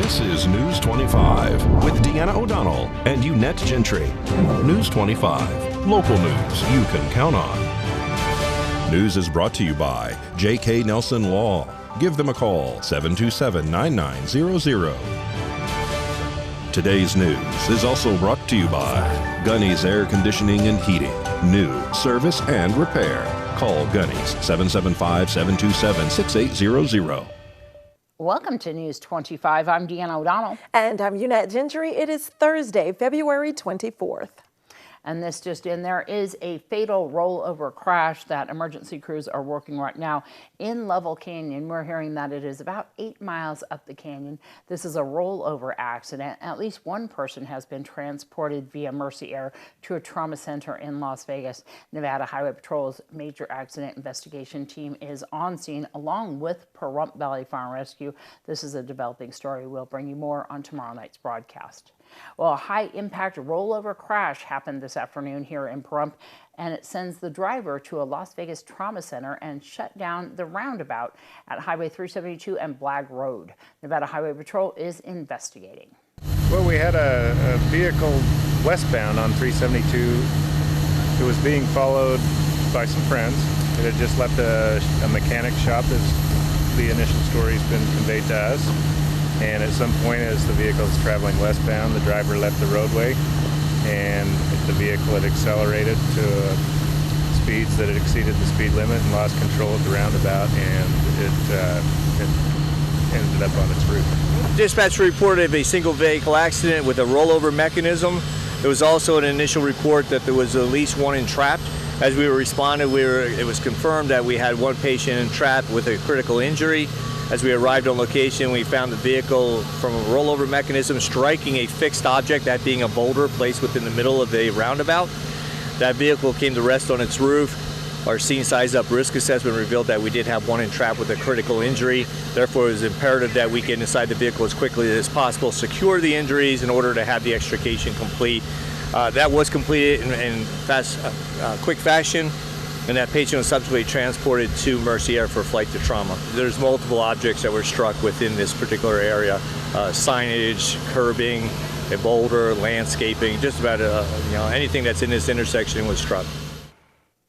This is News 25 with Deanna O'Donnell and Unette Gentry. News 25, local news you can count on. News is brought to you by J.K. Nelson Law. Give them a call, 727-9900. Today's news is also brought to you by Gunny's Air Conditioning and Heating. New service and repair. Call Gunny's 775-727-6800. Welcome to News 25. I'm Deanna O'Donnell. And I'm Unette Gentry. It is Thursday, February 24th. And this just in, there is a fatal rollover crash that emergency crews are working right now in Level Canyon. We're hearing that it is about 8 miles up the canyon. This is a rollover accident. At least one person has been transported via Mercy Air to a trauma center in Las Vegas. Nevada Highway Patrol's major accident investigation team is on scene along with Pahrump Valley Fire and Rescue. This is a developing story. We'll bring you more on tomorrow night's broadcast. Well, a high-impact rollover crash happened this afternoon here in Pahrump, and it sends the driver to a Las Vegas trauma center and shut down the roundabout at Highway 372 and Blagg Road. Nevada Highway Patrol is investigating. Well, we had a vehicle westbound on 372. It was being followed by some friends. It had just left a mechanic shop, as the initial story's been conveyed to us. And at some point, as the vehicle was traveling westbound, the driver left the roadway, and the vehicle had accelerated to speeds that had exceeded the speed limit and lost control at the roundabout, and it ended up on its route. Dispatch reported of a single vehicle accident with a rollover mechanism. There was also an initial report that there was at least one entrapped. As we responded, it was confirmed that we had one patient entrapped with a critical injury. As we arrived on location, we found the vehicle from a rollover mechanism striking a fixed object, that being a boulder placed within the middle of the roundabout. That vehicle came to rest on its roof. Our scene size up risk assessment revealed that we did have one entrapped with a critical injury. Therefore, it was imperative that we get inside the vehicle as quickly as possible, secure the injuries in order to have the extrication complete. That was completed in quick fashion, and that patient was subsequently transported to Mercy Air for flight to trauma. There's multiple objects that were struck within this particular area. Signage, curbing, a boulder, landscaping, just about anything that's in this intersection was struck.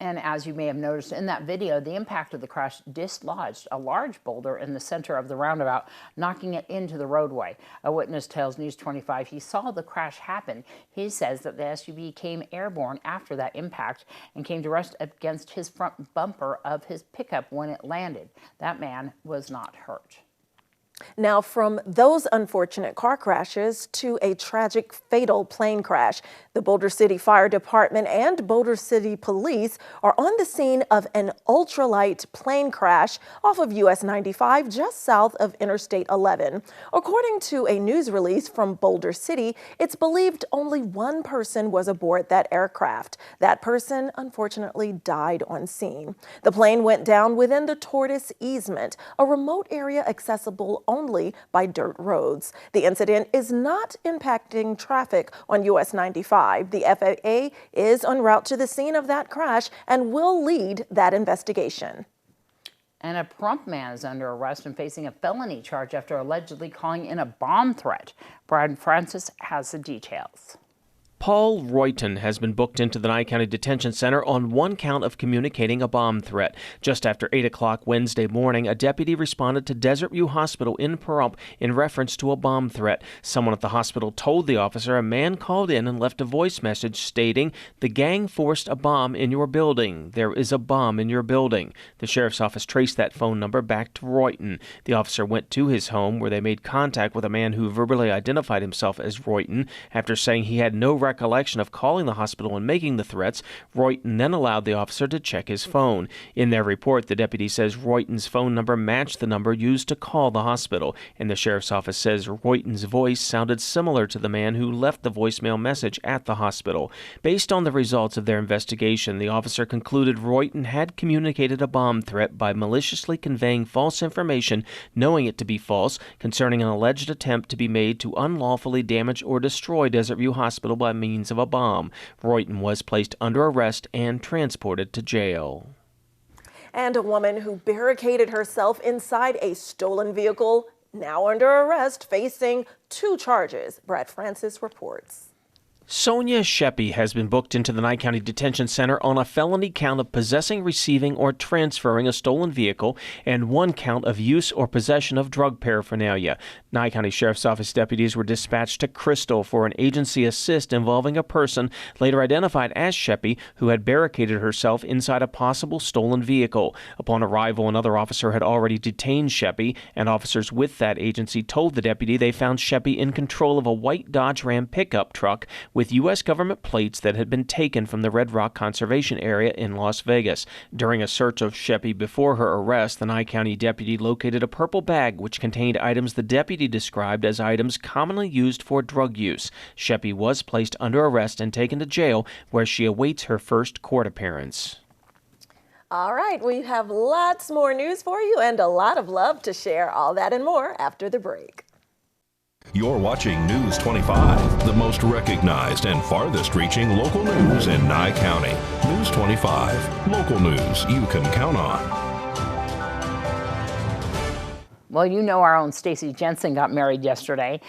And as you may have noticed in that video, the impact of the crash dislodged a large boulder in the center of the roundabout, knocking it into the roadway. A witness tells News 25 he saw the crash happen. He says that the SUV came airborne after that impact and came to rest against his front bumper of his pickup when it landed. That man was not hurt. Now, from those unfortunate car crashes to a tragic fatal plane crash, the Boulder City Fire Department and Boulder City Police are on the scene of an ultralight plane crash off of US 95 just south of Interstate 11. According to a news release from Boulder City, it's believed only one person was aboard that aircraft. That person, unfortunately, died on scene. The plane went down within the Tortoise Easement, a remote area accessible only by dirt roads. The incident is not impacting traffic on US 95. The FAA is en route to the scene of that crash and will lead that investigation. And a Pahrump man is under arrest and facing a felony charge after allegedly calling in a bomb threat. Brad Francis has the details. Paul Royton has been booked into the Nye County Detention Center on one count of communicating a bomb threat. Just after 8 o'clock Wednesday morning, a deputy responded to Desert View Hospital in Pahrump in reference to a bomb threat. Someone at the hospital told the officer a man called in and left a voice message stating, "The gang forced a bomb in your building. There is a bomb in your building." The sheriff's office traced that phone number back to Royton. The officer went to his home where they made contact with a man who verbally identified himself as Royton. After saying he had no recollection of calling the hospital and making the threats, Royton then allowed the officer to check his phone. In their report, the deputy says Royton's phone number matched the number used to call the hospital, and the sheriff's office says Royton's voice sounded similar to the man who left the voicemail message at the hospital. Based on the results of their investigation, the officer concluded Royton had communicated a bomb threat by maliciously conveying false information, knowing it to be false, concerning an alleged attempt to be made to unlawfully damage or destroy Desert View Hospital by means of a bomb. Royton was placed under arrest and transported to jail. And a woman who barricaded herself inside a stolen vehicle now under arrest, facing 2 charges. Brad Francis reports. Sonia Sheppy has been booked into the Nye County Detention Center on a felony count of possessing, receiving, or transferring a stolen vehicle and 1 count of use or possession of drug paraphernalia. Nye County Sheriff's Office deputies were dispatched to Crystal for an agency assist involving a person later identified as Sheppy who had barricaded herself inside a possible stolen vehicle. Upon arrival, another officer had already detained Sheppy, and officers with that agency told the deputy they found Sheppy in control of a white Dodge Ram pickup truck with U.S. government plates that had been taken from the Red Rock Conservation Area in Las Vegas. During a search of Sheppy before her arrest, the Nye County deputy located a purple bag which contained items the deputy described as items commonly used for drug use. Sheppy was placed under arrest and taken to jail, where she awaits her first court appearance. All right, we have lots more news for you and a lot of love to share. All that and more after the break. You're watching News 25, the most recognized and farthest reaching local news in Nye County. News 25, local news you can count on. Well, you know our own Stacy Jensen got married yesterday.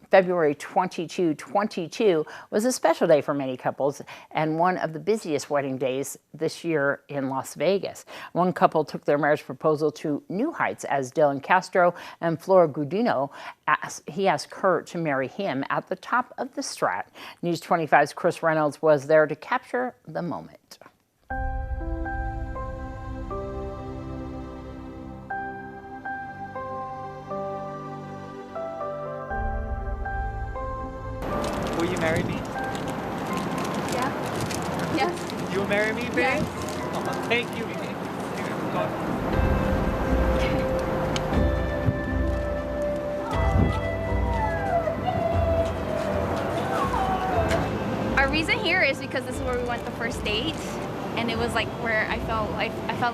February 22, 2022 was a special day for many couples and one of the busiest wedding days this year in Las Vegas. One couple took their marriage proposal to new heights as Dylan Castro and Flora Gudino asked her to marry him at the top of the Strat. News 25's Chris Reynolds was there to capture the moment. Will you marry me? Yeah. Yes. You'll marry me, babe? Yes. Oh, thank you. Our reason here is because this is where we went the first date, and it was like where I fell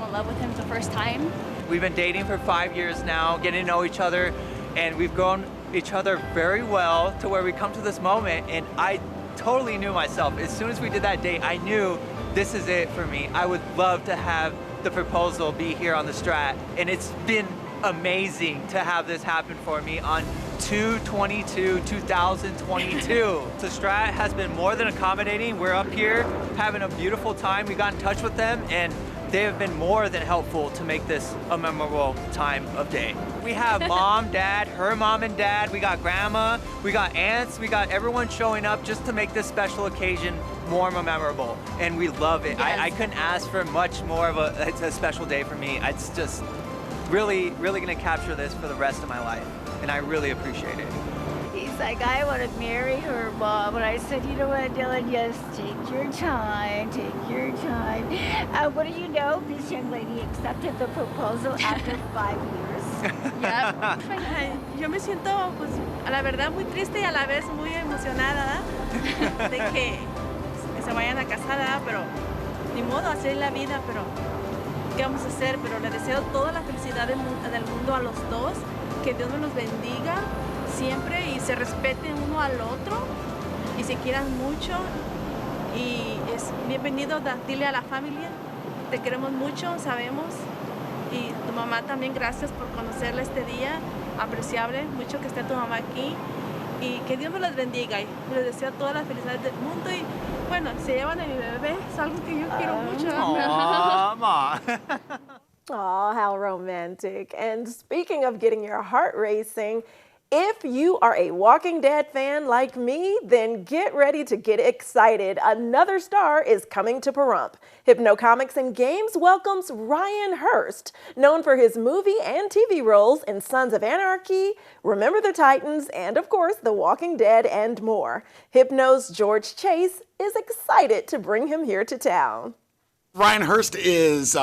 in love with him the first time. We've been dating for 5 years now, getting to know each other, and we've grown each other very well to where we come to this moment, and I totally knew myself. As soon as we did that date, I knew this is it for me. I would love to have the proposal be here on the Strat, and it's been amazing to have this happen for me on 2/22/2022. The Strat has been more than accommodating. We're up here having a beautiful time. We got in touch with them, and they have been more than helpful to make this a memorable time of day. We have mom, dad, her mom and dad, we got grandma, we got aunts, we got everyone showing up just to make this special occasion more memorable, and we love it. Yes. I couldn't ask for much more of it's a special day for me. It's just really gonna capture this for the rest of my life, and I really appreciate it. He's like, I want to marry her, Mom. And I said, you know what, Dylan, yes, take your time, take your time. What do you know? This young lady accepted the proposal after 5 years. Yep. Yo me siento, pues, a la verdad, muy triste y a la vez muy emocionada de que se vayan a casar, ¿verdad? Pero ni modo, así es la vida, pero ¿qué vamos a hacer? Pero le deseo toda la felicidad del mundo a los dos, que Dios me los bendiga siempre y se respeten uno al otro y se quieran mucho, y es bienvenido, dile a la familia, te queremos mucho, sabemos, y tu mamá también, gracias por conocerla este día, apreciable, mucho que esté tu mamá aquí, y que Dios me los bendiga y les deseo toda la felicidad del mundo, y bueno, se llevan a mi bebé, es algo que yo quiero mucho. Mama. Oh, how romantic. And speaking of getting your heart racing, if you are a Walking Dead fan like me, then get ready to get excited. Another star is coming to Pahrump. Hypno Comics and Games welcomes Ryan Hurst, known for his movie and TV roles in Sons of Anarchy, Remember the Titans, and of course, The Walking Dead and more. Hypno's George Chase is excited to bring him here to town. Ryan Hurst is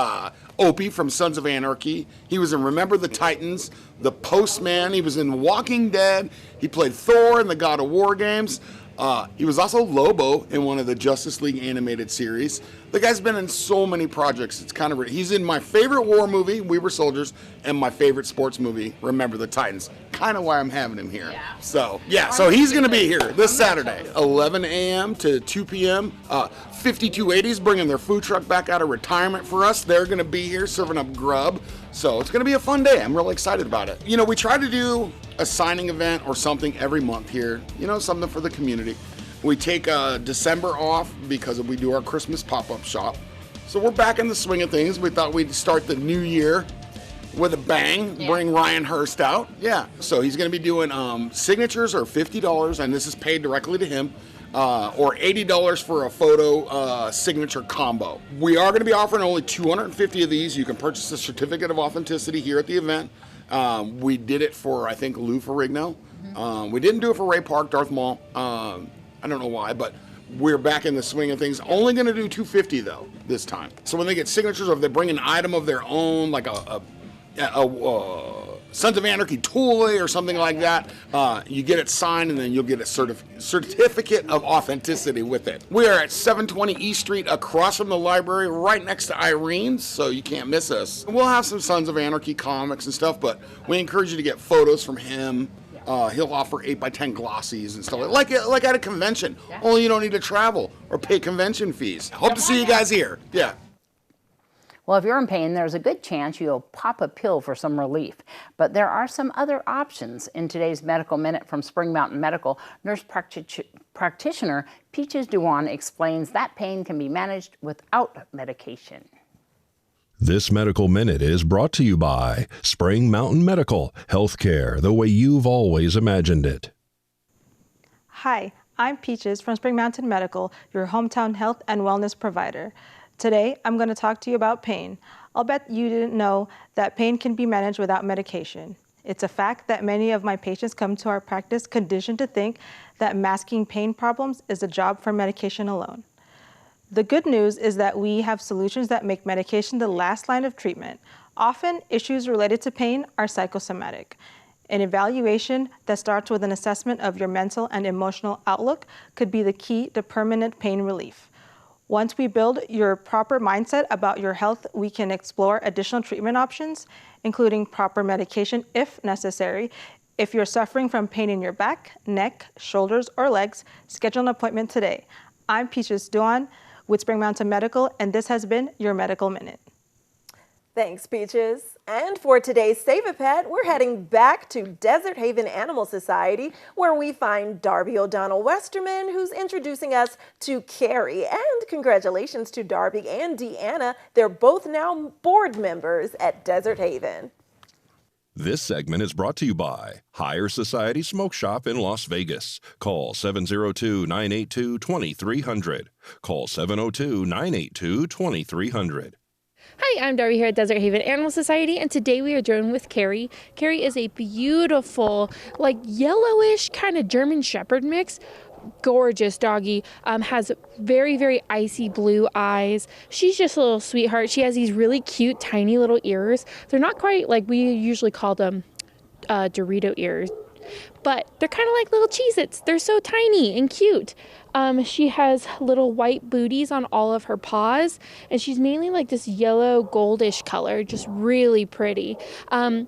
Opie from Sons of Anarchy. He was in Remember the Titans, The Postman. He was in Walking Dead. He played Thor in the God of War games. He was also Lobo in one of the Justice League animated series. The guy's been in so many projects. It's kind of, he's in my favorite war movie, We Were Soldiers, and my favorite sports movie, Remember the Titans. Kind of why I'm having him here. Yeah. So he's going to be here this Saturday, 11 a.m. to 2 p.m. 5280's bringing their food truck back out of retirement for us. They're going to be here serving up grub. So it's going to be a fun day. I'm really excited about it. You know, we try to do a signing event or something every month here, you know, something for the community. We take December off because we do our Christmas pop-up shop. So we're back in the swing of things. We thought we'd start the new year with a bang, bring Ryan Hurst out. Yeah, so he's going to be doing signatures are $50, and this is paid directly to him, or $80 for a photo signature combo. We are going to be offering only 250 of these. You can purchase a certificate of authenticity here at the event. We did it for, I think, Lou Ferrigno. We didn't do it for Ray Park, Darth Maul. I don't know why, but we're back in the swing of things. Only going to do 250 though this time. So when they get signatures, or if they bring an item of their own, like a Sons of Anarchy toy or something like that, you get it signed, and then you'll get a certificate of authenticity with it. We are at 720 East Street, across from the library, right next to Irene's, so you can't miss us. We'll have some Sons of Anarchy comics and stuff, but we encourage you to get photos from him. He'll offer 8x10 glossies and stuff like at a convention. Only you don't need to travel or pay convention fees. Hope to see you guys here. Yeah. Well, if you're in pain, there's a good chance you'll pop a pill for some relief. But there are some other options. In today's Medical Minute from Spring Mountain Medical, nurse practitioner Peaches Duan explains that pain can be managed without medication. This Medical Minute is brought to you by Spring Mountain Medical, healthcare the way you've always imagined it. Hi, I'm Peaches from Spring Mountain Medical, your hometown health and wellness provider. Today, I'm going to talk to you about pain. I'll bet you didn't know that pain can be managed without medication. It's a fact that many of my patients come to our practice conditioned to think that masking pain problems is a job for medication alone. The good news is that we have solutions that make medication the last line of treatment. Often, issues related to pain are psychosomatic. An evaluation that starts with an assessment of your mental and emotional outlook could be the key to permanent pain relief. Once we build your proper mindset about your health, we can explore additional treatment options, including proper medication if necessary. If you're suffering from pain in your back, neck, shoulders, or legs, schedule an appointment today. I'm Peaches Duan with Spring Mountain Medical, and this has been your Medical Minute. Thanks, Peaches. And for today's Save a Pet, we're heading back to Desert Haven Animal Society, where we find Darby O'Donnell Westerman, who's introducing us to Carrie. And congratulations to Darby and Deanna. They're both now board members at Desert Haven. This segment is brought to you by Higher Society Smoke Shop in Las Vegas. Call 702-982-2300. Call 702-982-2300. Hi, I'm Darby here at Desert Haven Animal Society, and today we are joined with Carrie. Carrie is a beautiful, like yellowish kind of German Shepherd mix. Gorgeous doggy, has very, very icy blue eyes. She's just a little sweetheart. She has these really cute, tiny little ears. They're not quite like we usually call them Dorito ears, but they're kind of like little Cheez-Its. They're so tiny and cute. She has little white booties on all of her paws, and she's mainly like this yellow goldish color, just really pretty.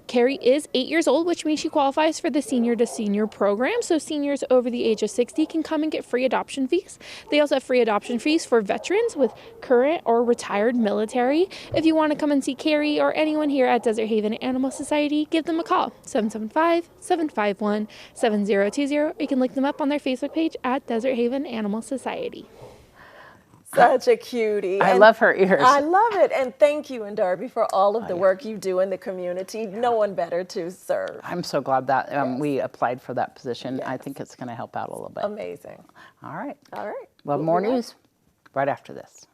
Carrie is 8 years old, which means she qualifies for the senior to senior program. So seniors over the age of 60 can come and get free adoption fees. They also have free adoption fees for veterans with current or retired military. If you want to come and see Carrie or anyone here at Desert Haven Animal Society, give them a call, 775-751-7020. Or you can look them up on their Facebook page at Desert Haven Animal Society. Such a cutie. I love her ears. I love it. And thank you, and Darby, for all of the work you do in the community. No one better to serve. I'm so glad that we applied for that position. Yes. I think it's going to help out a little bit. Amazing. All right. All right. Well, more news right after this.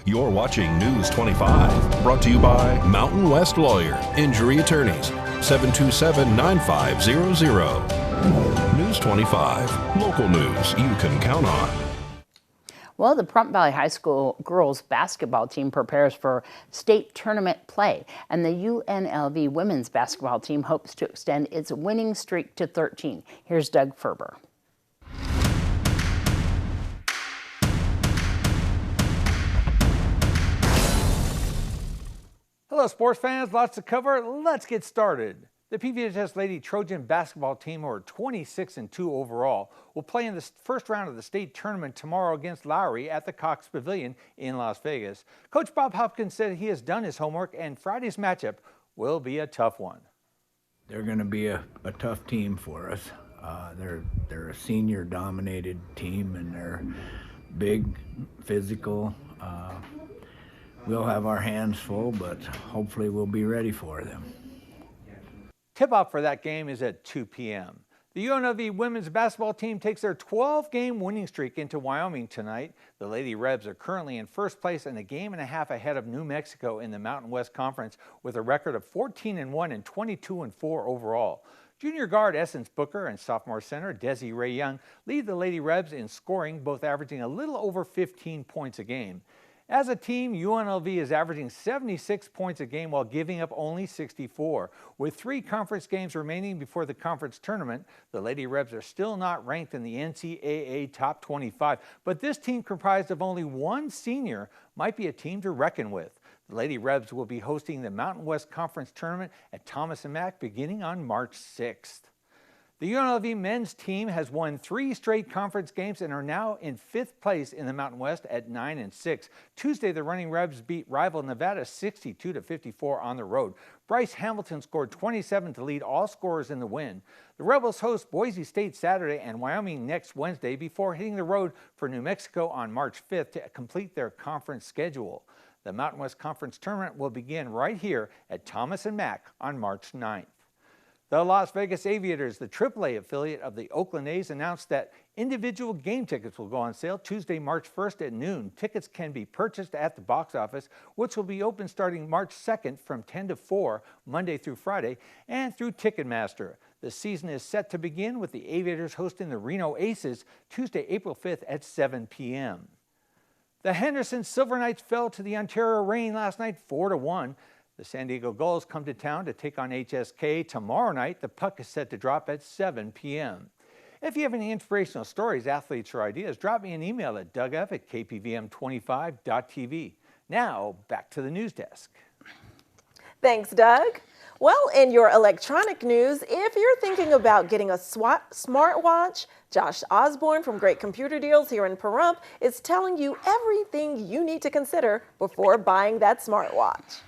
You're watching News 25, brought to you by Mountain West Lawyer, Injury Attorneys, 727-9500. News 25, local news you can count on. Well, the Pahrump Valley High School girls basketball team prepares for state tournament play, and the UNLV women's basketball team hopes to extend its winning streak to 13. Here's Doug Ferber. Hello, sports fans. Lots to cover. Let's get started. The PVHS Lady Trojan basketball team, who are 26-2 overall, will play in the first round of the state tournament tomorrow against Lowry at the Cox Pavilion in Las Vegas. Coach Bob Hopkins said he has done his homework, and Friday's matchup will be a tough one. They're going to be a tough team for us. They're a senior-dominated team, and they're big, physical. We'll have our hands full, but hopefully we'll be ready for them. Tip-off for that game is at 2 p.m. The UNLV women's basketball team takes their 12-game winning streak into Wyoming tonight. The Lady Rebs are currently in first place and a game and a half ahead of New Mexico in the Mountain West Conference with a record of 14-1 and 22-4 overall. Junior guard Essence Booker and sophomore center Desi Ray Young lead the Lady Rebs in scoring, both averaging a little over 15 points a game. As a team, UNLV is averaging 76 points a game while giving up only 64. With 3 conference games remaining before the conference tournament, the Lady Rebs are still not ranked in the NCAA top 25, but this team, comprised of only 1 senior, might be a team to reckon with. The Lady Rebs will be hosting the Mountain West Conference tournament at Thomas & Mack beginning on March 6th. The UNLV men's team has won 3 straight conference games and are now in 5th place in the Mountain West at 9-6. Tuesday, the Running Rebs beat rival Nevada 62-54 on the road. Bryce Hamilton scored 27 to lead all scorers in the win. The Rebels host Boise State Saturday and Wyoming next Wednesday before hitting the road for New Mexico on March 5th to complete their conference schedule. The Mountain West Conference tournament will begin right here at Thomas & Mack on March 9th. The Las Vegas Aviators, the AAA affiliate of the Oakland A's, announced that individual game tickets will go on sale Tuesday, March 1st at noon. Tickets can be purchased at the box office, which will be open starting March 2nd from 10 to 4, Monday through Friday, and through Ticketmaster. The season is set to begin with the Aviators hosting the Reno Aces Tuesday, April 5th at 7 p.m. The Henderson Silver Knights fell to the Ontario Reign last night 4-1. The San Diego Gulls come to town to take on HSK tomorrow night. The puck is set to drop at 7 p.m. If you have any inspirational stories, athletes, or ideas, drop me an email at dougf@kpvm25.tv. Now, back to the news desk. Thanks, Doug. Well, in your electronic news, if you're thinking about getting a smartwatch, Josh Osborne from Great Computer Deals here in Pahrump is telling you everything you need to consider before buying that smartwatch.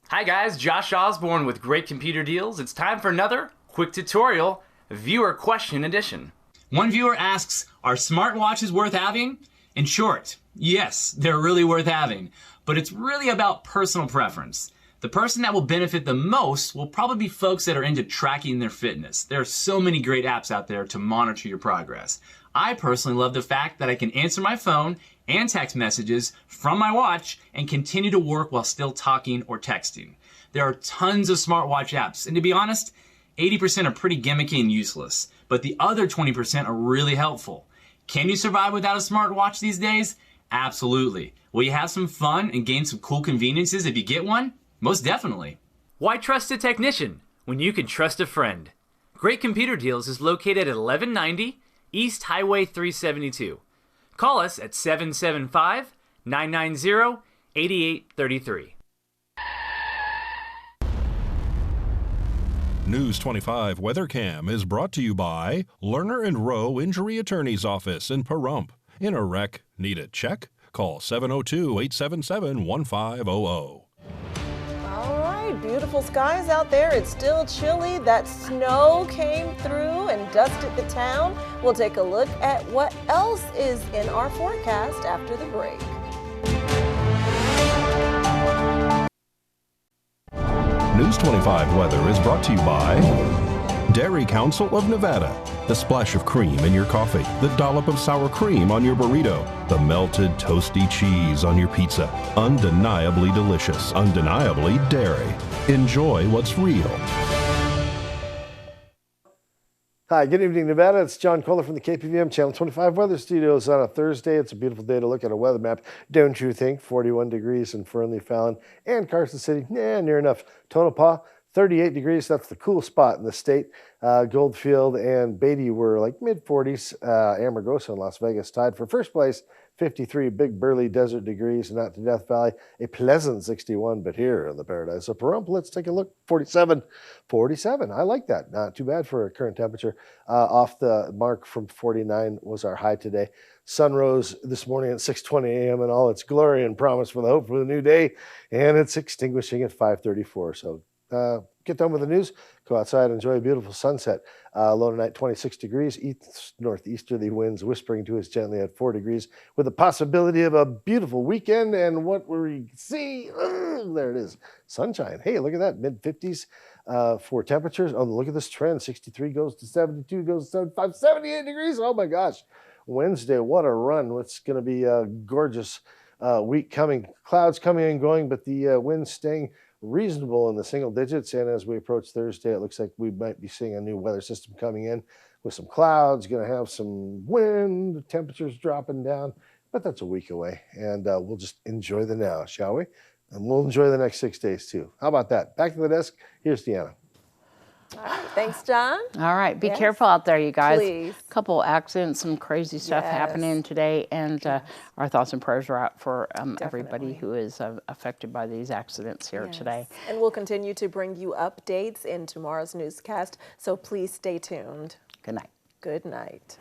Hi guys, Josh Osborne with Great Computer Deals. It's time for another quick tutorial, viewer question edition. One viewer asks, are smartwatches worth having? In short, yes, they're really worth having, but it's really about personal preference. The person that will benefit the most will probably be folks that are into tracking their fitness. There are so many great apps out there to monitor your progress. I personally love the fact that I can answer my phone and text messages from my watch and continue to work while still talking or texting. There are tons of smartwatch apps, and to be honest, 80% are pretty gimmicky and useless, but the other 20% are really helpful. Can you survive without a smartwatch these days? Absolutely. Will you have some fun and gain some cool conveniences if you get one? Most definitely. Why trust a technician when you can trust a friend? Great Computer Deals is located at 1190 East Highway 372. Call us at 775-990-8833. News 25 Weather Cam is brought to you by Lerner and Rowe Injury Attorney's Office in Pahrump. In a wreck, need a check? Call 702-877-1500. Beautiful skies out there. It's still chilly. That snow came through and dusted the town. We'll take a look at what else is in our forecast after the break. News 25 weather is brought to you by Dairy Council of Nevada. The splash of cream in your coffee, the dollop of sour cream on your burrito, the melted toasty cheese on your pizza. Undeniably delicious, undeniably dairy. Enjoy what's real. Hi, good evening, Nevada. It's John Kohler from the KPVM Channel 25 Weather Studios on a Thursday. It's a beautiful day to look at a weather map, don't you think? 41 degrees in Fernley, Fallon, and Carson City. Near enough. Tonopah, 38 degrees. That's the cool spot in the state. Goldfield and Beatty were like mid-40s. Amargosa in Las Vegas tied for first place, 53 big burly desert degrees, and out to Death Valley, a pleasant 61, but here in the paradise of Pahrump, let's take a look. 47. I like that. Not too bad for a current temperature. Off the mark from 49 was our high today. Sun rose this morning at 6:20 a.m. in all its glory and promise for the hope for the new day, and it's extinguishing at 5:34. So get done with the news, go outside, enjoy a beautiful sunset. Low tonight 26 degrees, east northeasterly winds whispering to us gently at 4 degrees, with the possibility of a beautiful weekend. And what we see, there it is, sunshine. Hey, look at that, mid 50s for temperatures. Oh, look at this trend. 63 goes to 72, goes to 75, 78 degrees. Oh my gosh. Wednesday, what a run. It's going to be a gorgeous week coming. Clouds coming and going, but the winds staying reasonable in the single digits. And as we approach Thursday, it looks like we might be seeing a new weather system coming in with some clouds, going to have some wind, temperatures dropping down, but that's a week away. And we'll just enjoy the now, shall we? And we'll enjoy the next 6 days too. How about that? Back to the desk. Here's Deanna. All right, thanks, John. All right, be careful out there, you guys. Please. A couple accidents, some crazy stuff happening today, and our thoughts and prayers are out for everybody who is affected by these accidents here today. And we'll continue to bring you updates in tomorrow's newscast, so please stay tuned. Good night. Good night.